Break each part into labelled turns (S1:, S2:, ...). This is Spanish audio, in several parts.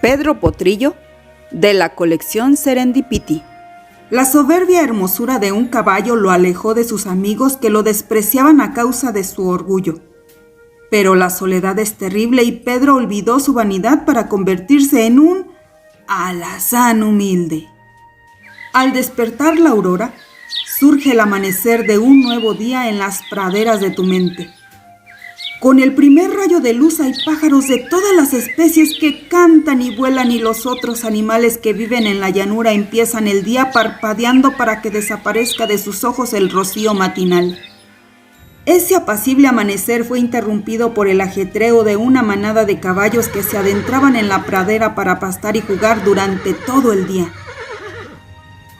S1: Pedro Potrillo, de la colección Serendipity.
S2: La soberbia hermosura de un caballo lo alejó de sus amigos que lo despreciaban a causa de su orgullo. Pero la soledad es terrible y Pedro olvidó su vanidad para convertirse en un alazán humilde. Al despertar la aurora, surge el amanecer de un nuevo día en las praderas de tu mente. Con el primer rayo de luz hay pájaros de todas las especies que cantan y vuelan, y los otros animales que viven en la llanura empiezan el día parpadeando para que desaparezca de sus ojos el rocío matinal. Ese apacible amanecer fue interrumpido por el ajetreo de una manada de caballos que se adentraban en la pradera para pastar y jugar durante todo el día.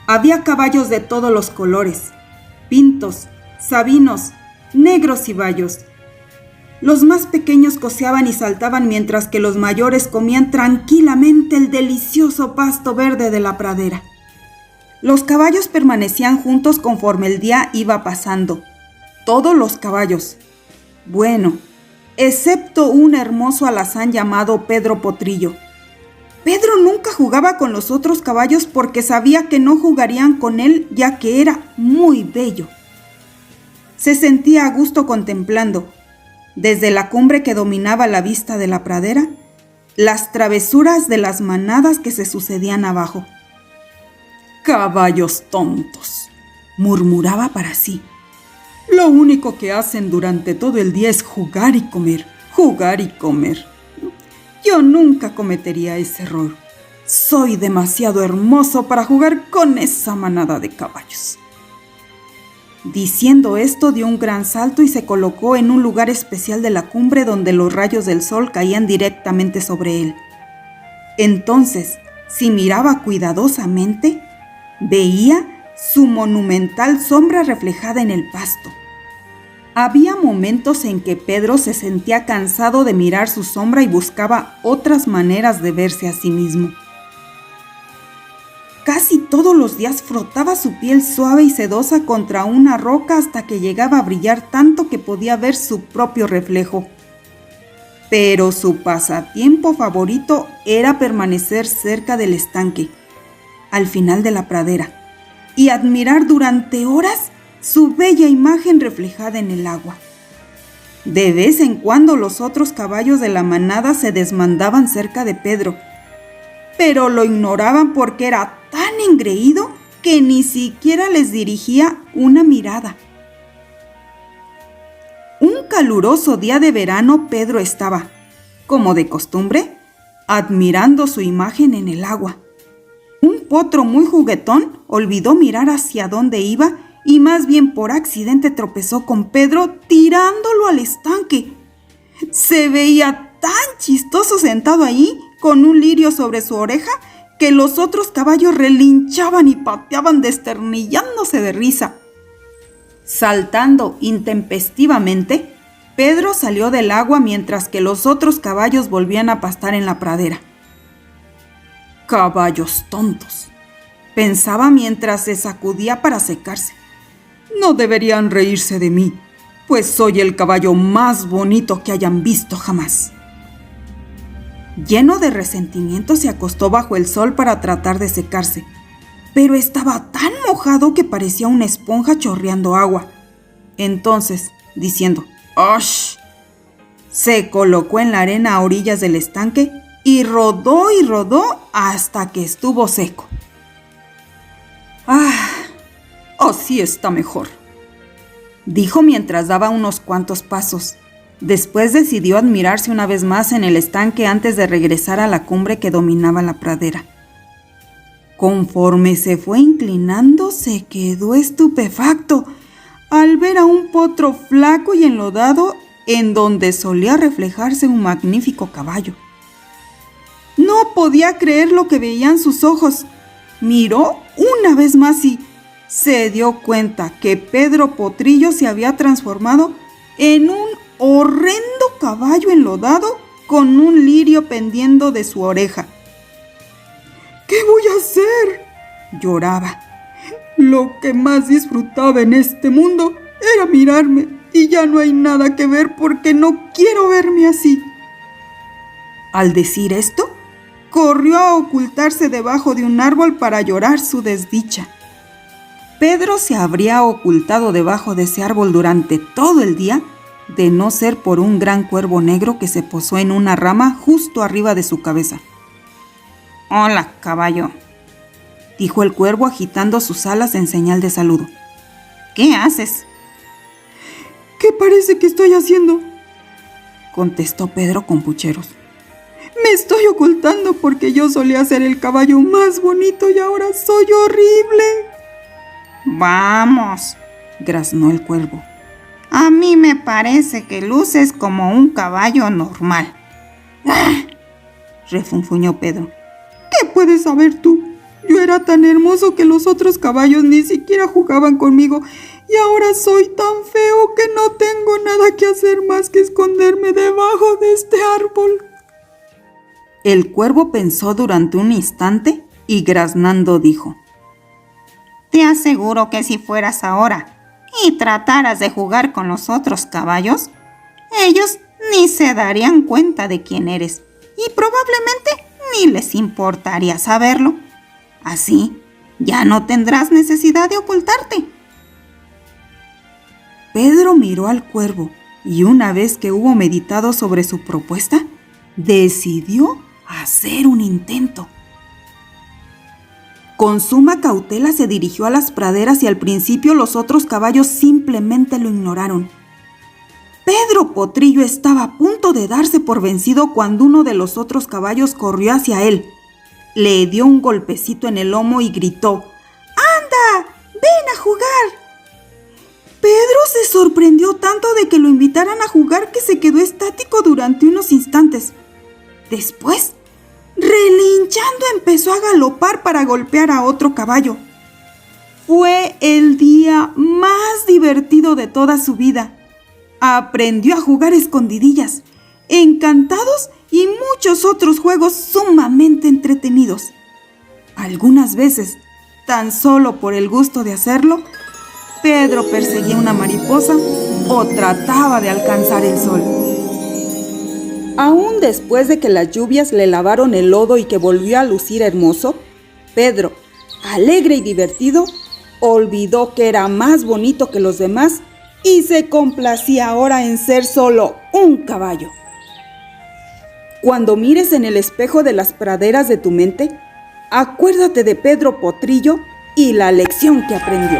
S2: Había caballos de todos los colores, pintos, sabinos, negros y bayos. Los más pequeños coceaban y saltaban mientras que los mayores comían tranquilamente el delicioso pasto verde de la pradera. Los caballos permanecían juntos conforme el día iba pasando. Todos los caballos. Bueno, excepto un hermoso alazán llamado Pedro Potrillo. Pedro nunca jugaba con los otros caballos porque sabía que no jugarían con él, ya que era muy bello. Se sentía a gusto contemplando, desde la cumbre que dominaba la vista de la pradera, las travesuras de las manadas que se sucedían abajo. «Caballos tontos», murmuraba para sí. «Lo único que hacen durante todo el día es jugar y comer, jugar y comer. Yo nunca cometería ese error. Soy demasiado hermoso para jugar con esa manada de caballos». Diciendo esto, dio un gran salto y se colocó en un lugar especial de la cumbre donde los rayos del sol caían directamente sobre él. Entonces, si miraba cuidadosamente, veía su monumental sombra reflejada en el pasto. Había momentos en que Pedro se sentía cansado de mirar su sombra y buscaba otras maneras de verse a sí mismo. Casi todos los días frotaba su piel suave y sedosa contra una roca hasta que llegaba a brillar tanto que podía ver su propio reflejo. Pero su pasatiempo favorito era permanecer cerca del estanque, al final de la pradera, y admirar durante horas su bella imagen reflejada en el agua. De vez en cuando los otros caballos de la manada se desmandaban cerca de Pedro, pero lo ignoraban porque era tan engreído que ni siquiera les dirigía una mirada. Un caluroso día de verano, Pedro estaba, como de costumbre, admirando su imagen en el agua. Un potro muy juguetón olvidó mirar hacia dónde iba y más bien por accidente tropezó con Pedro tirándolo al estanque. Se veía tan chistoso sentado ahí, con un lirio sobre su oreja, que los otros caballos relinchaban y pateaban desternillándose de risa. Saltando intempestivamente, Pedro salió del agua mientras que los otros caballos volvían a pastar en la pradera. «Caballos tontos», pensaba mientras se sacudía para secarse. «No deberían reírse de mí, pues soy el caballo más bonito que hayan visto jamás». Lleno de resentimiento, se acostó bajo el sol para tratar de secarse, pero estaba tan mojado que parecía una esponja chorreando agua. Entonces, diciendo «¡Osh!», se colocó en la arena a orillas del estanque y rodó hasta que estuvo seco. «¡Ah! Así está mejor», dijo mientras daba unos cuantos pasos. Después decidió admirarse una vez más en el estanque antes de regresar a la cumbre que dominaba la pradera. Conforme se fue inclinando, se quedó estupefacto al ver a un potro flaco y enlodado en donde solía reflejarse un magnífico caballo. No podía creer lo que veían sus ojos. Miró una vez más y se dio cuenta que Pedro Potrillo se había transformado en un horrendo caballo enlodado con un lirio pendiendo de su oreja. «¿Qué voy a hacer?», lloraba. «Lo que más disfrutaba en este mundo era mirarme y ya no hay nada que ver porque no quiero verme así». Al decir esto, corrió a ocultarse debajo de un árbol para llorar su desdicha. Pedro se habría ocultado debajo de ese árbol durante todo el día, de no ser por un gran cuervo negro que se posó en una rama justo arriba de su cabeza. «Hola, caballo», dijo el cuervo agitando sus alas en señal de saludo. «¿Qué haces?» «¿Qué parece que estoy haciendo?», contestó Pedro con pucheros. «Me estoy ocultando porque yo solía ser el caballo más bonito y ahora soy horrible». «Vamos», graznó el cuervo. «A mí me parece que luces como un caballo normal». «¡Ah!», refunfuñó Pedro. «¿Qué puedes saber tú? Yo era tan hermoso que los otros caballos ni siquiera jugaban conmigo y ahora soy tan feo que no tengo nada que hacer más que esconderme debajo de este árbol». El cuervo pensó durante un instante y graznando dijo: «Te aseguro que si fueras ahora y trataras de jugar con los otros caballos, ellos ni se darían cuenta de quién eres y probablemente ni les importaría saberlo. Así, ya no tendrás necesidad de ocultarte». Pedro miró al cuervo y una vez que hubo meditado sobre su propuesta, decidió hacer un intento. Con suma cautela se dirigió a las praderas y al principio los otros caballos simplemente lo ignoraron. Pedro Potrillo estaba a punto de darse por vencido cuando uno de los otros caballos corrió hacia él. Le dio un golpecito en el lomo y gritó: «¡Anda! ¡Ven a jugar!». Pedro se sorprendió tanto de que lo invitaran a jugar que se quedó estático durante unos instantes. Después, relinchando, empezó a galopar para golpear a otro caballo. Fue el día más divertido de toda su vida. Aprendió a jugar escondidillas, encantados y muchos otros juegos sumamente entretenidos. Algunas veces, tan solo por el gusto de hacerlo, Pedro perseguía una mariposa o trataba de alcanzar el sol. Aún después de que las lluvias le lavaron el lodo y que volvió a lucir hermoso, Pedro, alegre y divertido, olvidó que era más bonito que los demás y se complacía ahora en ser solo un caballo. Cuando mires en el espejo de las praderas de tu mente, acuérdate de Pedro Potrillo y la lección que aprendió.